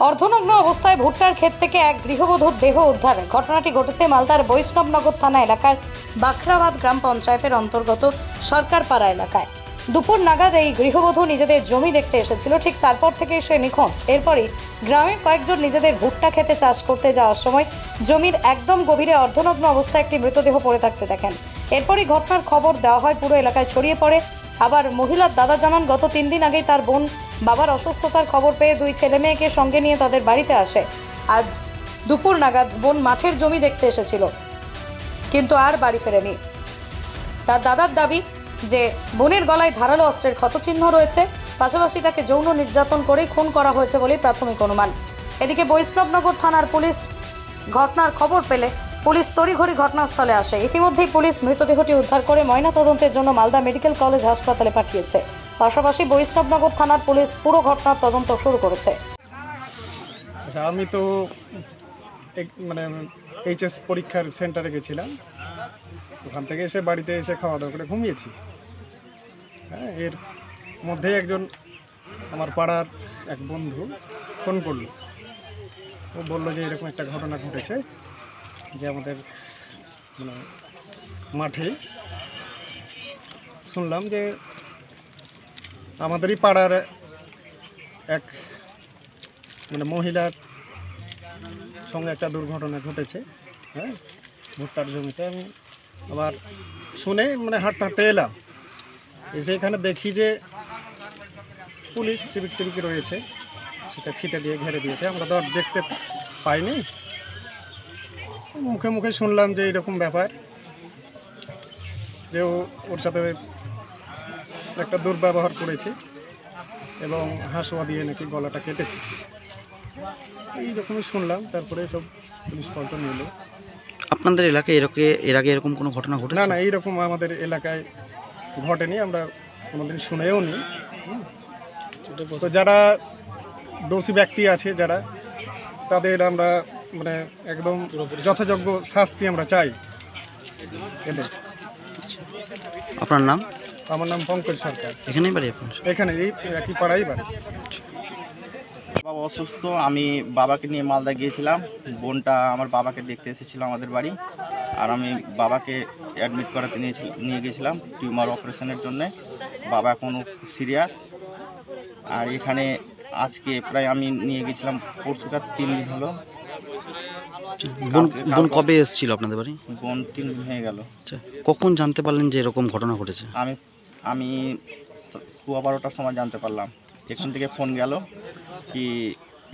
অর্ধনগ্ন অবস্থায় ভুট্টার ক্ষেত থেকে এক গৃহবধূর দেহ উদ্ধার। ঘটনাটি ঘটেছে মালদার বৈষ্ণবনগর থানা এলাকার বাখরাবাদ গ্রাম পঞ্চায়েতের অন্তর্গত সরকারপাড়া এলাকায়। দুপুর নাগাদ এই গৃহবধূ নিজেদের জমি দেখতে এসেছিল, ঠিক তারপর থেকে সে নিখোঁজ। এরপরই গ্রামের কয়েকজন নিজেদের ভুট্টা খেতে চাষ করতে যাওয়ার সময় জমির একদম গভীরে অর্ধনগ্ন অবস্থায় একটি মৃতদেহ পড়ে থাকতে দেখেন। এরপরই ঘটনার খবর দেওয়া হয়, পুরো এলাকায় ছড়িয়ে পড়ে। আবার মহিলার দাদা জানান, গত 3 দিন আগেই তার বোন বাবার অসুস্থতার খবর পেয়ে 2 ছেলে মেয়েকে সঙ্গে নিয়ে তাদের বাড়িতে আসে। আজ দুপুর নাগাদ বোন মাঠের জমি দেখতে এসেছিল, কিন্তু আর বাড়ি ফেরেনি। তার দাদার দাবি যে বোনের গলায় ধারালো অস্ত্রের ক্ষতচিহ্ন রয়েছে, পাশাপাশি তাকে যৌন নির্যাতন করেই খুন করা হয়েছে বলেই প্রাথমিক অনুমান। এদিকে বৈষ্ণবনগর থানার পুলিশ ঘটনার খবর পেলে পুলিশ তড়িঘড়ি ঘটনাস্থলে আসে। ইতিমধ্যেই পুলিশ মৃতদেহটি উদ্ধার করে ময়নাতদন্তের জন্য মালদা মেডিকেল কলেজ হাসপাতালে পাঠিয়েছে। পাশাপাশি বৈষ্ণবনগর থানার পুলিশ পুরো ঘটনার তদন্ত শুরু করেছে। আমি তো এইচএস পরীক্ষার সেন্টারে গেছিলাম, ওখান থেকে এসে বাড়িতে এসে খাওয়া দাওয়া করে ঘুমিয়েছি। হ্যাঁ, এর মধ্যে একজন আমার পাড়ার এক বন্ধু ফোন করলো। ও বললো যে এরকম একটা ঘটনা ঘটেছে, যে আমাদের মাঠে শুনলাম যে আমাদেরই পাড়ার এক মহিলার সঙ্গে একটা দুর্ঘটনা ঘটেছে। হ্যাঁ, ভুট্টার জমিতে। আমি আবার শুনে হাঁটতে হাঁটতে এলাম, এসে এখানে দেখি যে পুলিশ সিভিক টিভিক রয়েছে, সেটা ফিতে দিয়ে ঘেরে দিয়েছে। আমরা তো আর দেখতে পাইনি, মুখে মুখে শুনলাম যে এরকম ব্যাপার, যে ওর সাথে একটা দুর্ব্যবহার করেছে এবং হাসুয়া দিয়ে নাকি গলাটা কেটেছে। এইরকমই শুনলাম, তারপরে সব পুলিশ পল্টন নিল। আপনাদের এলাকায় এর আগে এরকম কোনো ঘটনা ঘটেছে? না, এইরকম আমাদের এলাকায় ঘটেনি, আমরা কোনোদিন শুনেও নি। তো যারা দোষী ব্যক্তি আছে, যারা তাদের আমরা একদম যথাযোগ্য শাস্তি আমরা চাই এদের। আপনার নাম? আমার নাম পঙ্কজ সরকার। এখানেই বাড়ি আপনার? এখানে এই একই পাড়াই বাড়ি। বাবা অসুস্থ, আমি বাবাকে নিয়ে মালদা গিয়েছিলাম। বোনটা আমার বাবাকে দেখতে এসেছিল আমাদের বাড়ি, আর আমি বাবাকে অ্যাডমিট করাতে নিয়ে গেছিলাম টিউমার অপারেশনের জন্যে। বাবা এখনও সিরিয়াস। আর এখানে আজকে প্রায় আমি নিয়ে গেছিলাম পরশুকার 3 দিন হলো। বোন কবে এসেছিল আপনাদের বাড়ি? বোন 3 দিন হয়ে গেল। আচ্ছা, কখন জানতে পারলেন যে এরকম ঘটনা ঘটেছে? আমি 12টার সময় জানতে পারলাম। এখান থেকে ফোন গেল কি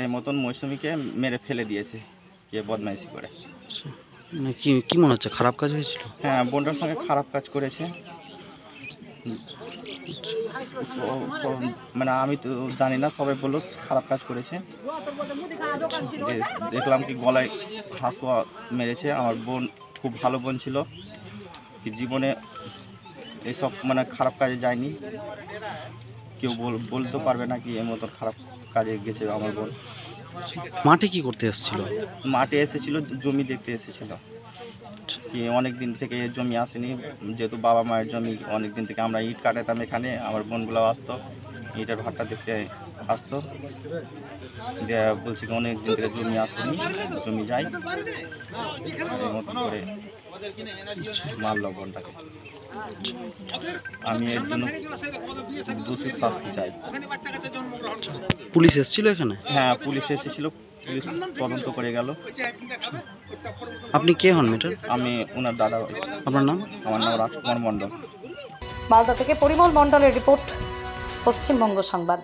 এই মতন মৌসুমীকে মেরে ফেলে দিয়েছে, যে বদমাইশি করে। কি মনে হচ্ছে, খারাপ কাজ হয়েছিল? হ্যাঁ, বোনটার সঙ্গে খারাপ কাজ করেছে। আমি তো জানি না, সবাই বললো খারাপ কাজ করেছে। দেখলাম কি গলায় হাসুয়া মেরেছে। আমার বোন খুব ভালো বোন ছিল, কি জীবনে এইসব খারাপ কাজে যায়নি। কেউ বলতে পারবে না কি এর মতো খারাপ কাজে গেছে আমার বোন। মাঠে কি করতে এসেছিল? মাঠে এসেছিল জমি দেখতে এসেছিল। কি অনেক দিন থেকে জমি আসেনি, যেহেতু বাবা মায়ের জমি, অনেক দিন থেকে আমরা ইট কাটাতাম এখানে। আমার বোনগুলো আসতো, ইটের ভাটটা দেখতে আসতো। বলছি অনেক দিন থেকে জমি আসেনি, জমি যাই, এই মতো করে মারল বোনটাকে। আমি এর জন্য দোষী শাস্তি চাই। পুলিশ এসেছিল এখানে? হ্যাঁ, পুলিশ এসেছিল, পুলিশ তদন্ত করে গেল। আপনি কে হন মেয়েটার? আমি ওনার দাদা। আপনার নাম? আমার নাম রাজকুমার মণ্ডল। মালদা থেকে পরিমল মণ্ডলের রিপোর্ট, পশ্চিমবঙ্গ সংবাদ।